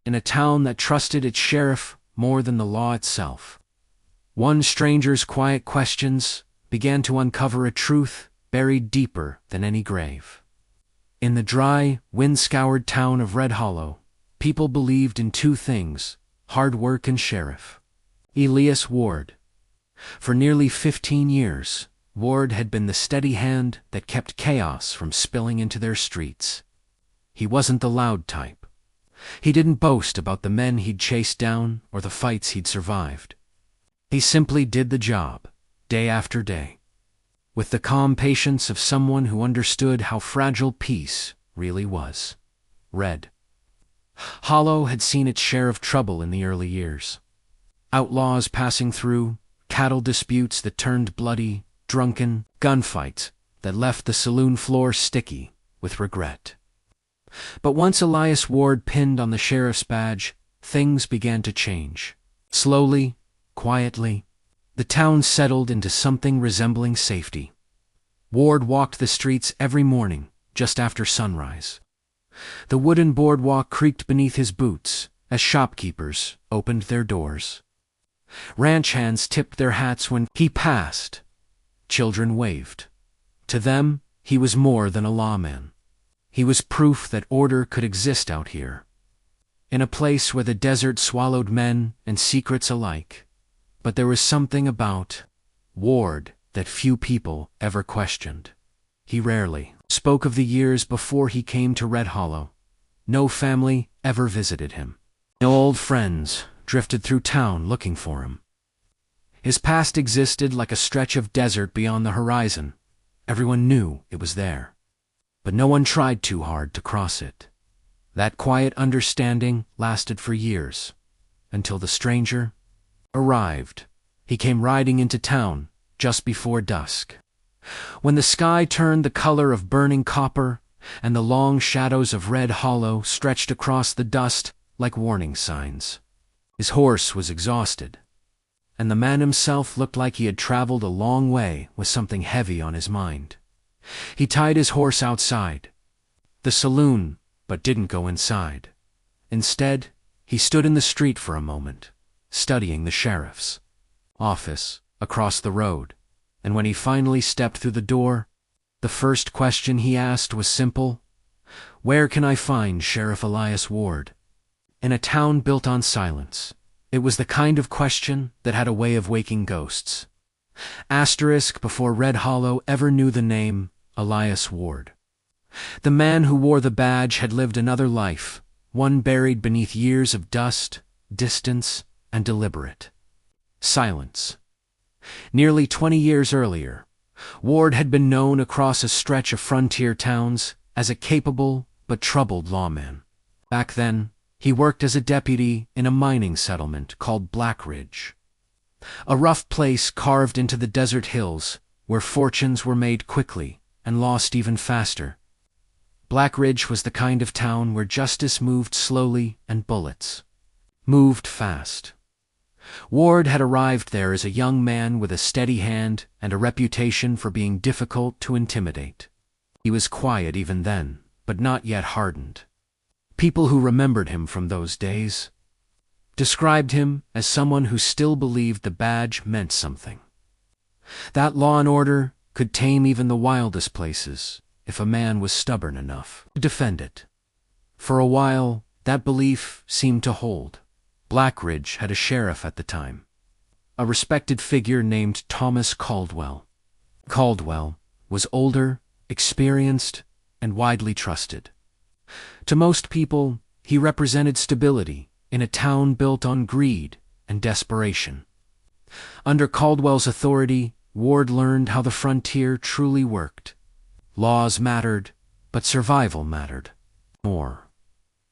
in a town that trusted its sheriff more than the law itself. One stranger's quiet questions began to uncover a truth buried deeper than any grave. In the dry, wind-scoured town of Red Hollow, people believed in two things: hard work and sheriff. Elias Ward. For nearly 15 years, Ward had been the steady hand that kept chaos from spilling into their streets. He wasn't the loud type. He didn't boast about the men he'd chased down or the fights he'd survived. He simply did the job, day after day, with the calm patience of someone who understood how fragile peace really was. Red Hollow had seen its share of trouble in the early years. Outlaws passing through, cattle disputes that turned bloody, drunken, gunfights that left the saloon floor sticky with regret. But once Elias Ward pinned on the sheriff's badge, things began to change. Slowly, quietly, the town settled into something resembling safety. Ward walked the streets every morning, just after sunrise. The wooden boardwalk creaked beneath his boots as shopkeepers opened their doors. Ranch hands tipped their hats when he passed. Children waved. To them, he was more than a lawman. He was proof that order could exist out here, in a place where the desert swallowed men and secrets alike. But there was something about Ward that few people ever questioned. He rarely spoke of the years before he came to Red Hollow. No family ever visited him. No old friends drifted through town looking for him. His past existed like a stretch of desert beyond the horizon. Everyone knew it was there, but no one tried too hard to cross it. That quiet understanding lasted for years, until the stranger arrived. He came riding into town just before dusk, when the sky turned the color of burning copper and the long shadows of Red Hollow stretched across the dust like warning signs. His horse was exhausted, and the man himself looked like he had traveled a long way with something heavy on his mind. He tied his horse outside the saloon, but didn't go inside. Instead, he stood in the street for a moment, studying the sheriff's office across the road, and when he finally stepped through the door, the first question he asked was simple: "Where can I find Sheriff Elias Ward?" In a town built on silence, it was the kind of question that had a way of waking ghosts. Asterisk before Red Hollow ever knew the name Elias Ward. The man who wore the badge had lived another life, one buried beneath years of dust, distance, and deliberate silence. Nearly 20 years earlier, Ward had been known across a stretch of frontier towns as a capable but troubled lawman. Back then, he worked as a deputy in a mining settlement called Black Ridge, a rough place carved into the desert hills where fortunes were made quickly and lost even faster. Black Ridge was the kind of town where justice moved slowly and bullets moved fast. Ward had arrived there as a young man with a steady hand and a reputation for being difficult to intimidate. He was quiet even then, but not yet hardened. People who remembered him from those days described him as someone who still believed the badge meant something. That law and order could tame even the wildest places if a man was stubborn enough to defend it. For a while, that belief seemed to hold. Black Ridge had a sheriff at the time, a respected figure named Thomas Caldwell. Caldwell was older, experienced, and widely trusted. To most people, he represented stability in a town built on greed and desperation. Under Caldwell's authority, Ward learned how the frontier truly worked. Laws mattered, but survival mattered more.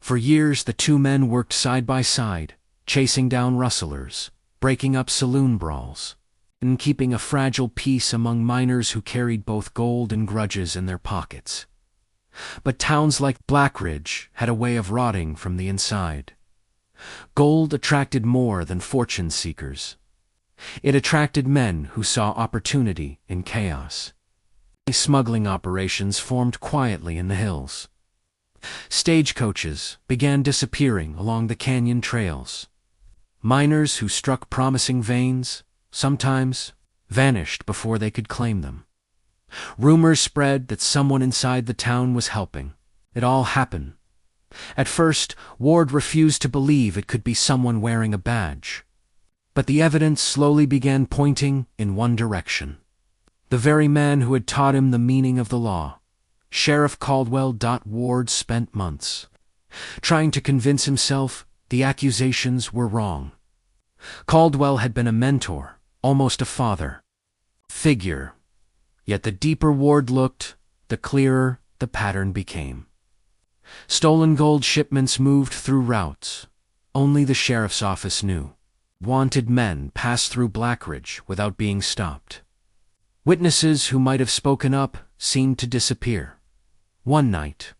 For years, the two men worked side by side, chasing down rustlers, breaking up saloon brawls, and keeping a fragile peace among miners who carried both gold and grudges in their pockets. But towns like Black Ridge had a way of rotting from the inside. Gold attracted more than fortune seekers. It attracted men who saw opportunity in chaos. Smuggling operations formed quietly in the hills. Stagecoaches began disappearing along the canyon trails. Miners who struck promising veins, sometimes, vanished before they could claim them. Rumors spread that someone inside the town was helping. It all happened. At first, Ward refused to believe it could be someone wearing a badge. But the evidence slowly began pointing in one direction. The very man who had taught him the meaning of the law. Sheriff Caldwell. Ward spent months trying to convince himself the accusations were wrong. Caldwell had been a mentor, almost a father figure. Yet the deeper Ward looked, the clearer the pattern became. Stolen gold shipments moved through routes only the sheriff's office knew. Wanted men passed through Blackridge without being stopped. Witnesses who might have spoken up seemed to disappear. One night,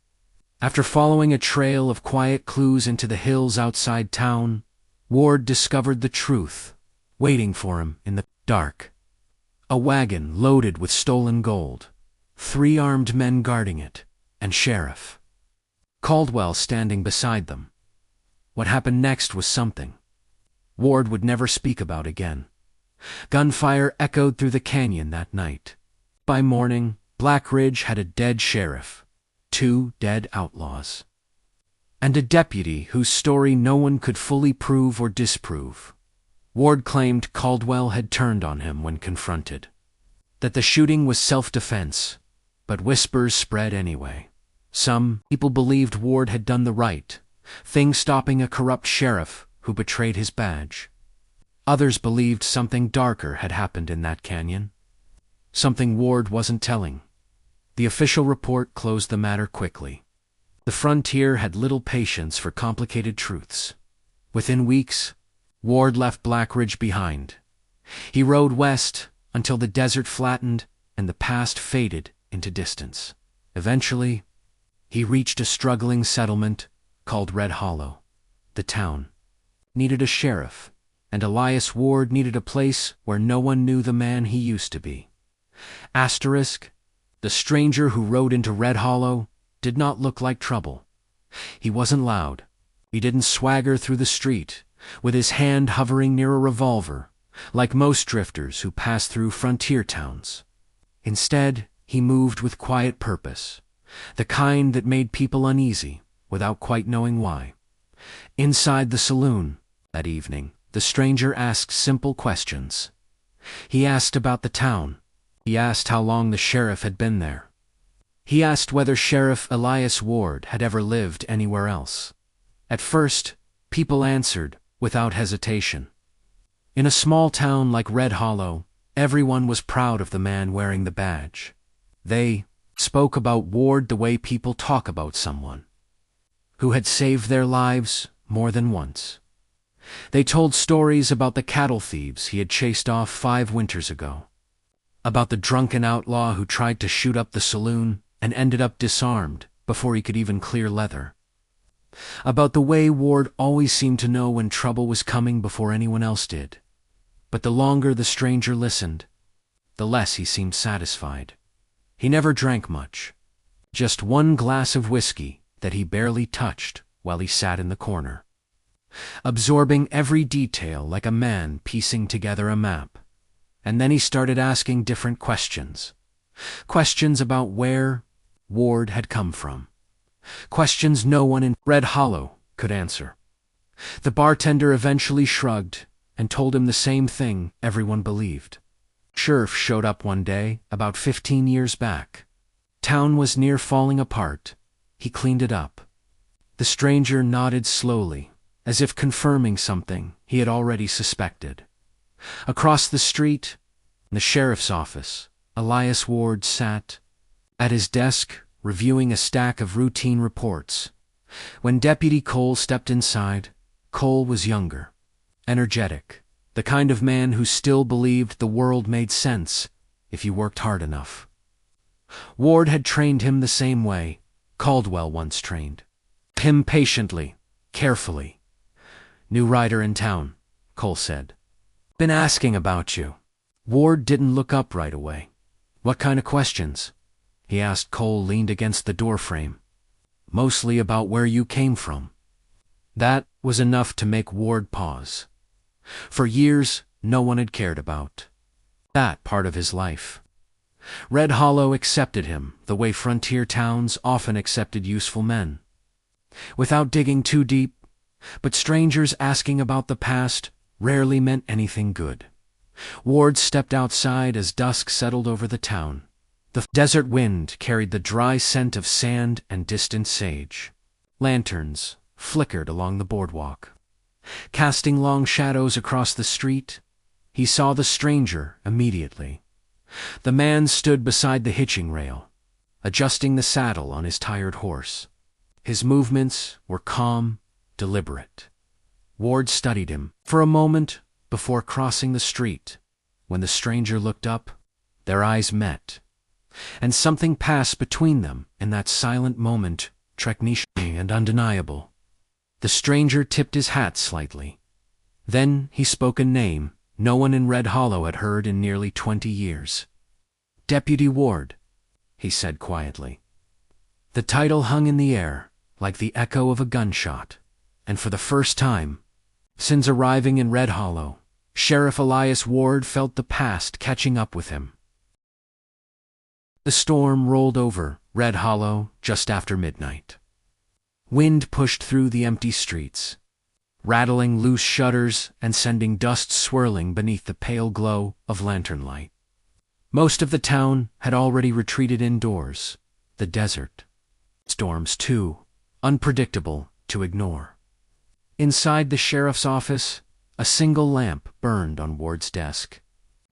after following a trail of quiet clues into the hills outside town, Ward discovered the truth waiting for him in the dark. A wagon loaded with stolen gold, 3 armed men guarding it, and Sheriff Caldwell standing beside them. What happened next was something Ward would never speak about again. Gunfire echoed through the canyon that night. By morning, Blackridge had a dead sheriff, 2 dead outlaws, and a deputy whose story no one could fully prove or disprove. Ward claimed Caldwell had turned on him when confronted, that the shooting was self-defense, but whispers spread anyway. Some people believed Ward had done the right thing, stopping a corrupt sheriff who betrayed his badge. Others believed something darker had happened in that canyon, something Ward wasn't telling. The official report closed the matter quickly. The frontier had little patience for complicated truths. Within weeks, Ward left Blackridge behind. He rode west until the desert flattened and the past faded into distance. Eventually, he reached a struggling settlement called Red Hollow. The town needed a sheriff, and Elias Ward needed a place where no one knew the man he used to be. Asterisk, the stranger who rode into Red Hollow did not look like trouble. He wasn't loud. He didn't swagger through the street, with his hand hovering near a revolver, like most drifters who pass through frontier towns. Instead, he moved with quiet purpose, the kind that made people uneasy without quite knowing why. Inside the saloon that evening, the stranger asked simple questions. He asked about the town. He asked how long the sheriff had been there. He asked whether Sheriff Elias Ward had ever lived anywhere else. At first, people answered without hesitation. In a small town like Red Hollow, everyone was proud of the man wearing the badge. They spoke about Ward the way people talk about someone who had saved their lives more than once. They told stories about the cattle thieves he had chased off 5 winters ago, about the drunken outlaw who tried to shoot up the saloon and ended up disarmed before he could even clear leather, about the way Ward always seemed to know when trouble was coming before anyone else did. But the longer the stranger listened, the less he seemed satisfied. He never drank much, just 1 glass of whiskey that he barely touched while he sat in the corner, absorbing every detail like a man piecing together a map. And then he started asking different questions. Questions about where Ward had come from. Questions no one in Red Hollow could answer. The bartender eventually shrugged and told him the same thing everyone believed. Sheriff showed up one day about 15 years back. Town was near falling apart. He cleaned it up. The stranger nodded slowly, as if confirming something he had already suspected. Across the street, in the sheriff's office, Elias Ward sat at his desk reviewing a stack of routine reports. When Deputy Cole stepped inside, Cole was younger, energetic, the kind of man who still believed the world made sense if you worked hard enough. Ward had trained him the same way Caldwell once trained him, patiently, carefully. "New rider in town," Cole said. "Been asking about you." Ward didn't look up right away. "What kind of questions?" he asked. Cole leaned against the doorframe. mostly about where you came from." That was enough to make Ward pause. For years, no one had cared about that part of his life. Red Hollow accepted him the way frontier towns often accepted useful men, without digging too deep, but strangers asking about the past rarely meant anything good. Ward stepped outside as dusk settled over the town. The desert wind carried the dry scent of sand and distant sage. Lanterns flickered along the boardwalk, casting long shadows across the street. He saw the stranger immediately. The man stood beside the hitching rail, adjusting the saddle on his tired horse. His movements were calm, deliberate. Ward studied him for a moment before crossing the street. When the stranger looked up, their eyes met, and something passed between them in that silent moment, technique and undeniable. The stranger tipped his hat slightly. Then he spoke a name no one in Red Hollow had heard in nearly 20 years. "Deputy Ward," he said quietly. The title hung in the air, like the echo of a gunshot, and for the first time since arriving in Red Hollow, Sheriff Elias Ward felt the past catching up with him. The storm rolled over Red Hollow just after midnight. Wind pushed through the empty streets, rattling loose shutters and sending dust swirling beneath the pale glow of lantern light. Most of the town had already retreated indoors. The desert. Storms, too unpredictable to ignore. Inside the sheriff's office, a single lamp burned on Ward's desk.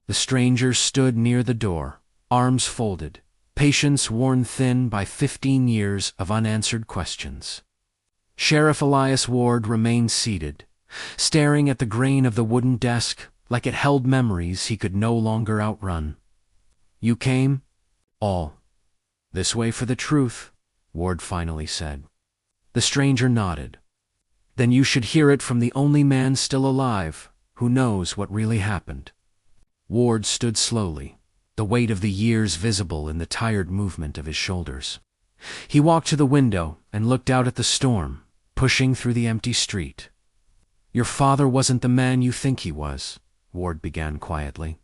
The stranger stood near the door, arms folded, patience worn thin by 15 years of unanswered questions. Sheriff Elias Ward remained seated, staring at the grain of the wooden desk like it held memories he could no longer outrun. "You came all this way for the truth," Ward finally said. The stranger nodded. "Then you should hear it from the only man still alive who knows what really happened." Ward stood slowly, the weight of the years visible in the tired movement of his shoulders. He walked to the window and looked out at the storm, pushing through the empty street. "Your father wasn't the man you think he was," Ward began quietly.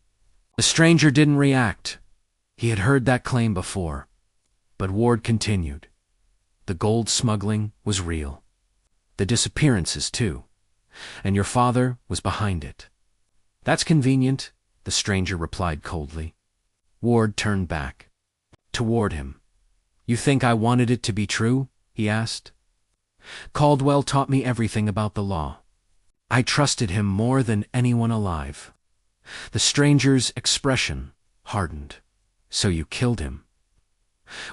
The stranger didn't react. He had heard that claim before. But Ward continued. "The gold smuggling was real. The disappearances, too. And your father was behind it." "That's convenient," the stranger replied coldly. Ward turned back. Toward him. "You think I wanted it to be true?" he asked. "Caldwell taught me everything about the law. I trusted him more than anyone alive." The stranger's expression hardened. "So you killed him?"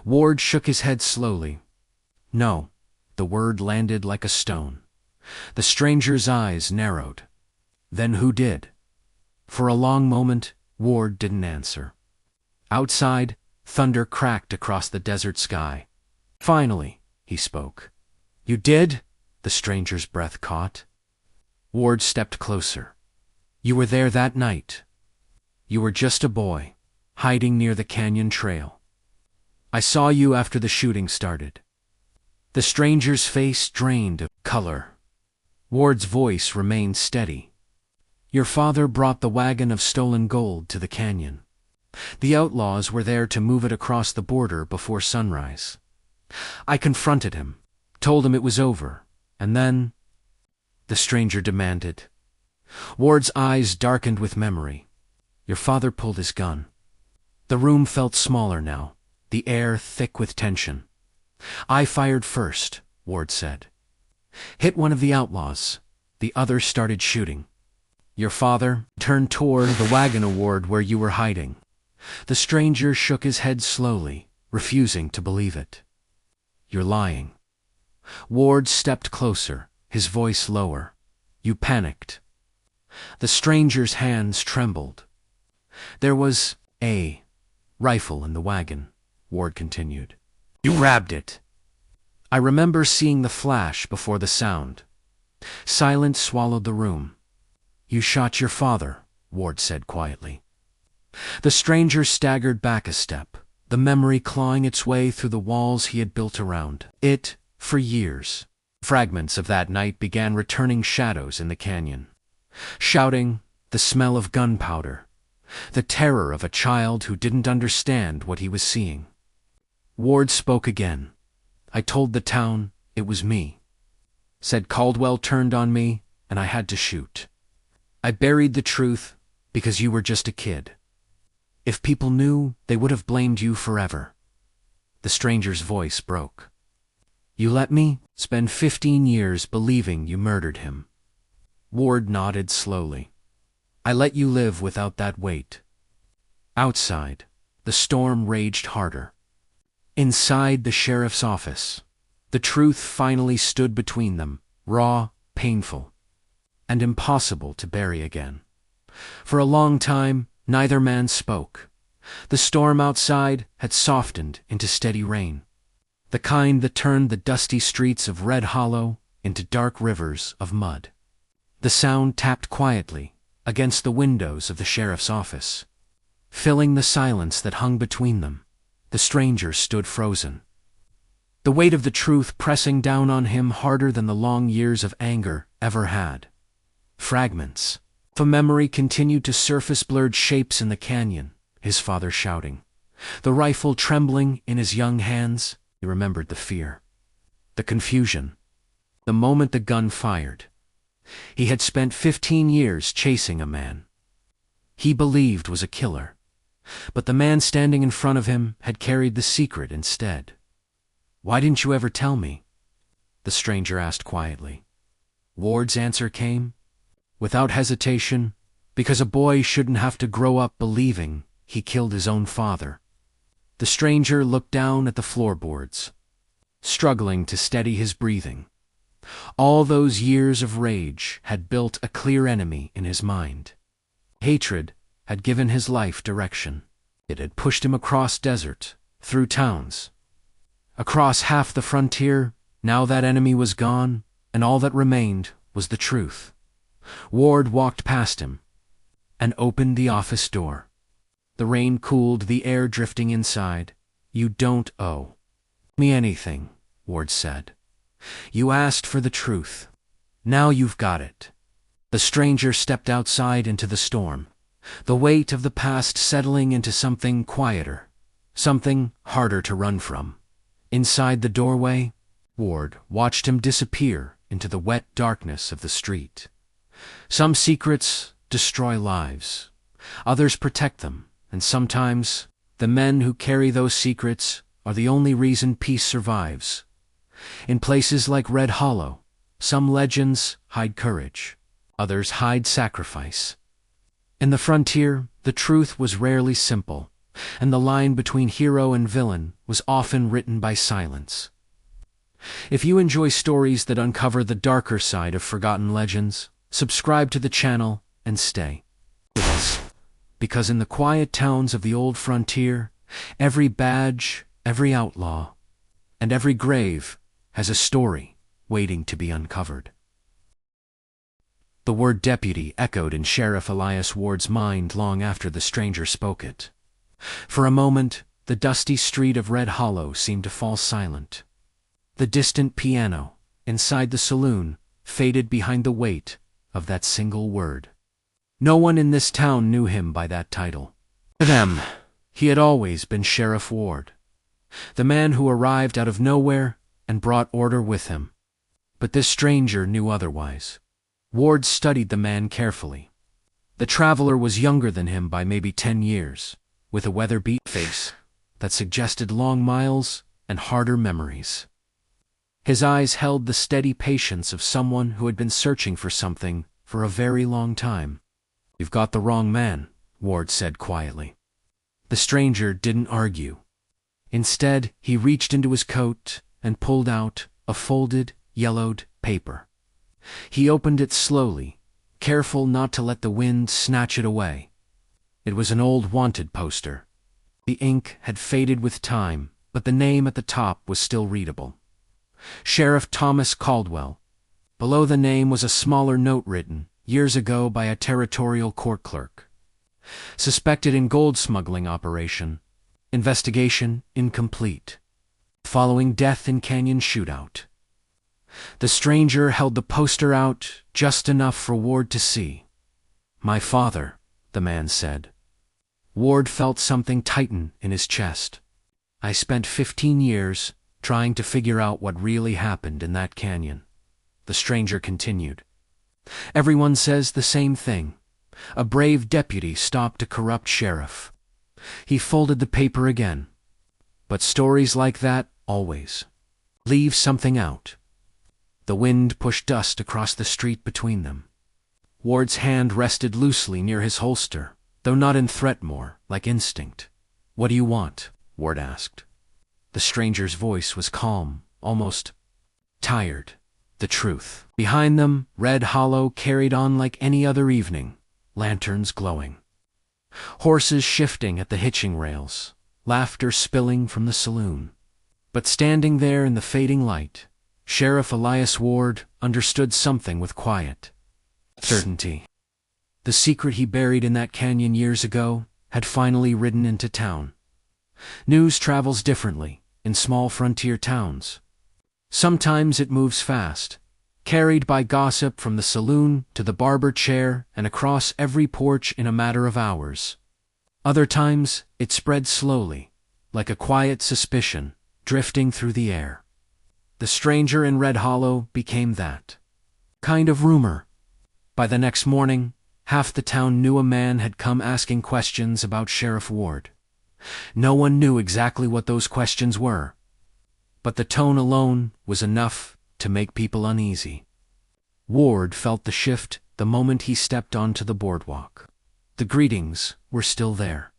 Ward shook his head slowly. "No." The word landed like a stone. The stranger's eyes narrowed. "Then who did?" For a long moment, Ward didn't answer. Outside, thunder cracked across the desert sky. Finally, he spoke. "You did?" The stranger's breath caught. Ward stepped closer. "You were there that night. You were just a boy, hiding near the canyon trail. I saw you after the shooting started." The stranger's face drained of color. Ward's voice remained steady. "Your father brought the wagon of stolen gold to the canyon. The outlaws were there to move it across the border before sunrise. I confronted him, told him it was over, and then—" the stranger demanded. Ward's eyes darkened with memory. "Your father pulled his gun." The room felt smaller now, the air thick with tension. "I fired first," Ward said. "Hit one of the outlaws. The others started shooting. Your father turned toward the wagon award where you were hiding." The stranger shook his head slowly, refusing to believe it. "You're lying." Ward stepped closer, his voice lower. "You panicked." The stranger's hands trembled. "There was a rifle in the wagon," Ward continued. "You grabbed it. I remember seeing the flash before the sound." Silence swallowed the room. "You shot your father," Ward said quietly. The stranger staggered back a step, the memory clawing its way through the walls he had built around it For years, fragments of that night began returning shadows in the canyon. Shouting, the smell of gunpowder, the terror of a child who didn't understand what he was seeing. Ward spoke again. I told the town it was me. Said Caldwell turned on me and I had to shoot. I buried the truth because you were just a kid. If people knew, they would have blamed you forever. The stranger's voice broke. You let me spend 15 years believing you murdered him. Ward nodded slowly. I let you live without that weight. Outside, the storm raged harder. Inside the sheriff's office, the truth finally stood between them, raw, painful, and impossible to bury again. For a long time, neither man spoke. The storm outside had softened into steady rain, the kind that turned the dusty streets of Red Hollow into dark rivers of mud. The sound tapped quietly against the windows of the sheriff's office, filling the silence that hung between them. The stranger stood frozen, the weight of the truth pressing down on him harder than the long years of anger ever had. Fragments of a memory continued to surface, blurred shapes in the canyon, his father shouting, the rifle trembling in his young hands. He remembered the fear, the confusion, the moment the gun fired. He had spent 15 years chasing a man he believed was a killer, but the man standing in front of him had carried the secret instead. Why didn't you ever tell me? The stranger asked quietly. Ward's answer came, without hesitation, because a boy shouldn't have to grow up believing he killed his own father. The stranger looked down at the floorboards, struggling to steady his breathing. All those years of rage had built a clear enemy in his mind. Hatred had given his life direction. It had pushed him across desert, through towns, across half the frontier. Now that enemy was gone, and all that remained was the truth. Ward walked past him and opened the office door. The rain cooled the air drifting inside. You don't owe me anything, Ward said. You asked for the truth. Now you've got it. The stranger stepped outside into the storm, the weight of the past settling into something quieter, something harder to run from. Inside the doorway, Ward watched him disappear into the wet darkness of the street. Some secrets destroy lives, others protect them, and sometimes the men who carry those secrets are the only reason peace survives. In places like Red Hollow, some legends hide courage, others hide sacrifice. In the frontier, the truth was rarely simple, and the line between hero and villain was often written by silence. If you enjoy stories that uncover the darker side of forgotten legends, subscribe to the channel and stay with us. Because in the quiet towns of the old frontier, every badge, every outlaw, and every grave has a story waiting to be uncovered. The word deputy echoed in Sheriff Elias Ward's mind long after the stranger spoke it. For a moment, the dusty street of Red Hollow seemed to fall silent. The distant piano, inside the saloon, faded behind the weight of that single word. No one in this town knew him by that title. To them, he had always been Sheriff Ward, the man who arrived out of nowhere and brought order with him. But this stranger knew otherwise. Ward studied the man carefully. The traveler was younger than him by maybe 10 years, with a weather-beat face that suggested long miles and harder memories. His eyes held the steady patience of someone who had been searching for something for a very long time. You've got the wrong man, Ward said quietly. The stranger didn't argue. Instead, he reached into his coat and pulled out a folded, yellowed paper. He opened it slowly, careful not to let the wind snatch it away. It was an old wanted poster. The ink had faded with time, but the name at the top was still readable. Sheriff Thomas Caldwell. Below the name was a smaller note written years ago by a territorial court clerk. Suspected in gold smuggling operation. Investigation incomplete. Following death in canyon shootout. The stranger held the poster out just enough for Ward to see. "My father," the man said. Ward felt something tighten in his chest. "I spent 15 years trying to figure out what really happened in that canyon," the stranger continued. "Everyone says the same thing. A brave deputy stopped a corrupt sheriff." He folded the paper again. "But stories like that always leave something out." The wind pushed dust across the street between them. Ward's hand rested loosely near his holster, though not in threat, more like instinct. "What do you want?" Ward asked. The stranger's voice was calm, almost tired. "The truth." Behind them, Red Hollow carried on like any other evening, lanterns glowing, horses shifting at the hitching rails, laughter spilling from the saloon. But standing there in the fading light, Sheriff Elias Ward understood something with quiet certainty. The secret he buried in that canyon years ago had finally ridden into town. News travels differently in small frontier towns. Sometimes it moves fast, carried by gossip from the saloon to the barber chair and across every porch in a matter of hours. Other times it spreads slowly, like a quiet suspicion drifting through the air. The stranger in Red Hollow became that kind of rumor. By the next morning, half the town knew a man had come asking questions about Sheriff Ward. No one knew exactly what those questions were, but the tone alone was enough to make people uneasy. Ward felt the shift the moment he stepped onto the boardwalk. The greetings were still there.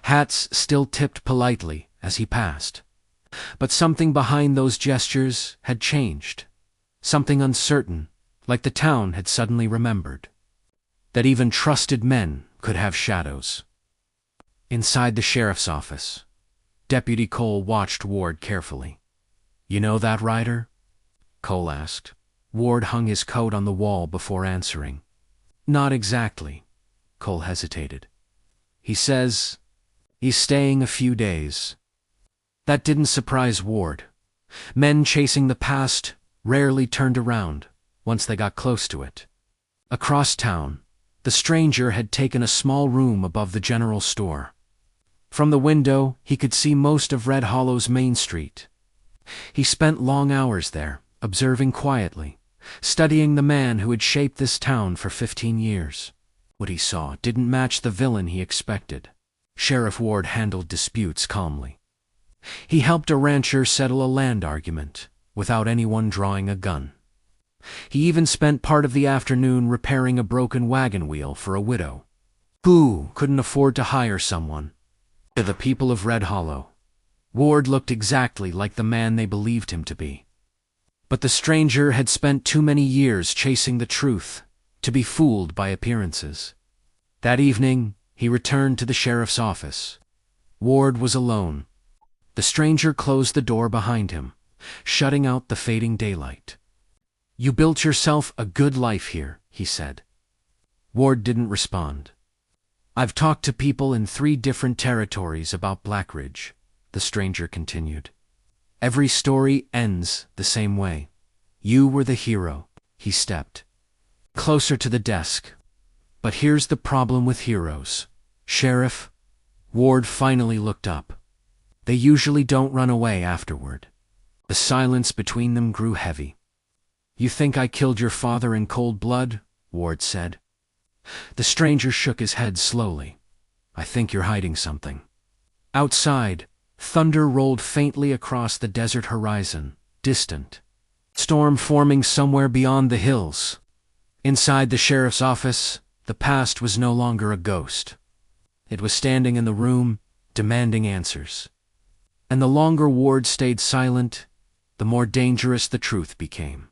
Hats still tipped politely as he passed. But something behind those gestures had changed. Something uncertain, like the town had suddenly remembered that even trusted men could have shadows. Inside the sheriff's office, Deputy Cole watched Ward carefully. "You know that rider?" Cole asked. Ward hung his coat on the wall before answering. "Not exactly." Cole hesitated. "He says he's staying a few days." That didn't surprise Ward. Men chasing the past rarely turned around once they got close to it. Across town, the stranger had taken a small room above the general store. From the window, he could see most of Red Hollow's Main Street. He spent long hours there, observing quietly, studying the man who had shaped this town for 15 years. What he saw didn't match the villain he expected. Sheriff Ward handled disputes calmly. He helped a rancher settle a land argument without anyone drawing a gun. He even spent part of the afternoon repairing a broken wagon wheel for a widow who couldn't afford to hire someone. To the people of Red Hollow, Ward looked exactly like the man they believed him to be. But the stranger had spent too many years chasing the truth to be fooled by appearances. That evening, he returned to the sheriff's office. Ward was alone. The stranger closed the door behind him, shutting out the fading daylight. "You built yourself a good life here," he said. Ward didn't respond. "I've talked to people in 3 different territories about Black Ridge," the stranger continued. "Every story ends the same way. You were the hero." He stepped closer to the desk. "But here's the problem with heroes, Sheriff." Ward finally looked up. "They usually don't run away afterward." The silence between them grew heavy. "You think I killed your father in cold blood?" Ward said. The stranger shook his head slowly. "I think you're hiding something." Outside, thunder rolled faintly across the desert horizon, distant. Storm forming somewhere beyond the hills. Inside the sheriff's office, the past was no longer a ghost. It was standing in the room, demanding answers. And the longer Ward stayed silent, the more dangerous the truth became.